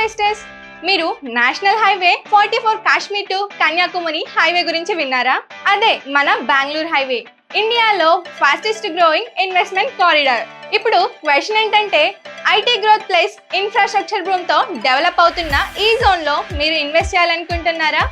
Investors, మీరు national highway 44 Kashmir to Kanyakumari highway గురించి విన్నారా? అదే మన బెంగళూరు హైవే, ఇండియాలో ఫాస్టెస్ట్ గ్రోయింగ్ ఇన్వెస్ట్మెంట్ కారిడార్. ఇప్పుడు క్వశ్చన్ ఏంటంటే, IT growth plus infrastructure boom తో డెవలప్ అవుతున్న ఈ జోన్ లో మీరు ఇన్వెస్ట్ చేయాలనుకుంటున్నారా?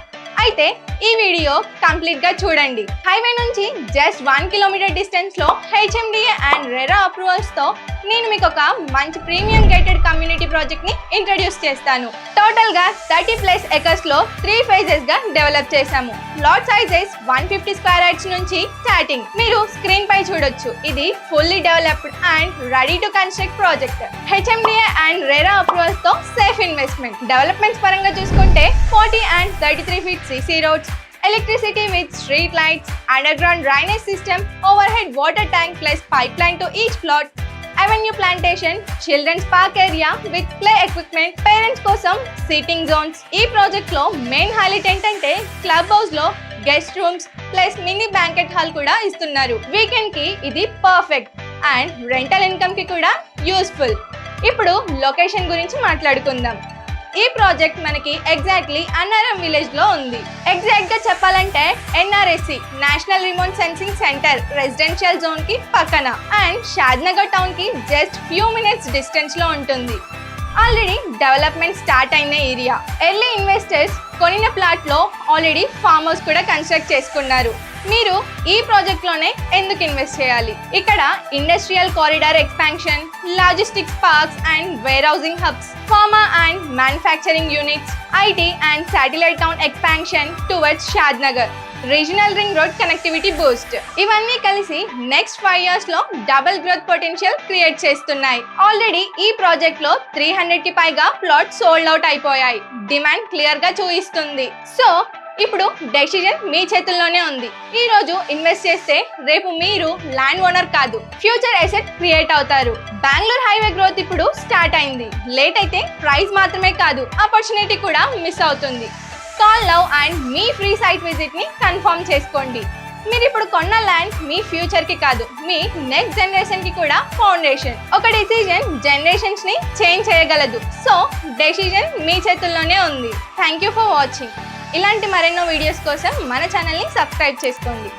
అయితే ఈ వీడియో కంప్లీట్ గా చూడండి. హైవే నుంచి జస్ట్ 1 కిలోమీటర్ డిస్టెన్స్ లో హెచ్ఎండిఏ అండ్ రెరా అప్రూవల్స్ తో నేను మీకు ఒక మంచి ప్రీమియం గేటెడ్ కమ్యూనిటీ ప్రాజెక్ట్ ని ఇంట్రడ్యూస్ చేస్తాను. టోటల్ గా 30+ ఎకర్స్ లో 3 phases గా డెవలప్ చేశాము. లాట్ సైజెస్ 150 స్క్వేర్ యార్డ్స్ నుంచి స్టార్టింగ్. మీరు స్క్రీన్ పై చూడొచ్చు, ఇది fully developed and ready to construct project. HMDA and RERA approvals తో సేఫ్ ఇన్వెస్ట్మెంట్. డెవలప్మెంట్స్ పరంగా చూసుకుంటే 40 and 33 feet CC roads, electricity with street lights, underground drainage system, overhead water tank plus pipeline to each plot, avenue plantation, children's park area with play equipment, parents కోసం sitting zones. ఈ project లో main highlight ఏంటంటే club house లో guest rooms plus mini banquet hall కూడా ఇస్తున్నారు. Weekend కి ఇది perfect and rental income కి కూడా యూస్ఫుల్. ఇప్పుడు లొకేషన్ గురించి మాట్లాడుకుందాం. ఈ ప్రాజెక్ట్ మనకి ఎగ్జాక్ట్లీ అన్నారం విలేజ్ లో ఉంది. ఎగ్జాక్ట్ గా చెప్పాలంటే NRSC national remote sensing centre residential zone కి పక్కన అండ్ షాద్నగర్ టౌన్ కి జస్ట్ ఫ్యూ మినిట్స్ డిస్టెన్స్ లో ఉంటుంది. ఆల్రెడీ డెవలప్మెంట్ స్టార్ట్ అయిన ఏరియా. ఎర్లీ ఇన్వెస్టర్స్ కొనిన ప్లాట్ లో ఆల్రెడీ ఫామ్ హౌస్ కూడా కన్స్ట్రక్ట్ చేసుకున్నారు. మీరు ఈ ప్రాజెక్ట్ లోనే ఎందుకు ఇన్వెస్ట్ చేయాలి? ఇక్కడ industrial corridor expansion, logistics parks and warehousing hubs, pharma and manufacturing units, IT and satellite town expansion towards Shadnagar, regional ring road connectivity Boost, ఇవన్నీ కలిసి నెక్స్ట్ 5 years లో డబుల్ గ్రోత్ పొటెన్షియల్ క్రియేట్ చేస్తున్నాయి. Already ఈ project లో 300 కి పైగా plot sold out అయిపోయాయి. Demand clear గా చూపిస్తుంది. సో ఇప్పుడు డెసిజన్ మీ చేతుల్లోనే ఉంది. ఈ రోజు ఇన్వెస్ట్ చేస్తే రేపు మీరు ల్యాండ్ ఓనర్ కాదు, ఫ్యూచర్ అసెట్ క్రియేట్ అవుతారు. బెంగళూరు హైవే గ్రోత్ ఇప్పుడు స్టార్ట్ అయింది. లేట్ అయితే ప్రైస్ మాత్రమే కాదు, ఆపర్చునిటీ కూడా మిస్ అవుతుంది. కాల్ నౌ అండ్ మీ ఫ్రీ సైట్ విజిట్ ని కన్ఫర్మ్ చేసుకోండి. మీరు ఇప్పుడు కొన్న ల్యాండ్ మీ ఫ్యూచర్ కి కాదు, మీ నెక్స్ట్ జనరేషన్ కి కూడా ఫౌండేషన్. ఒక డెసిజన్ జనరేషన్స్ ని చేంజ్ చేయగలదు. సో డెసిజన్ మీ చేతుల్లోనే ఉంది. Thank you for watching. ఇలాంటి మరెన్నో వీడియోస్ కోసం మన ఛానల్ని సబ్స్క్రైబ్ చేసుకోండి.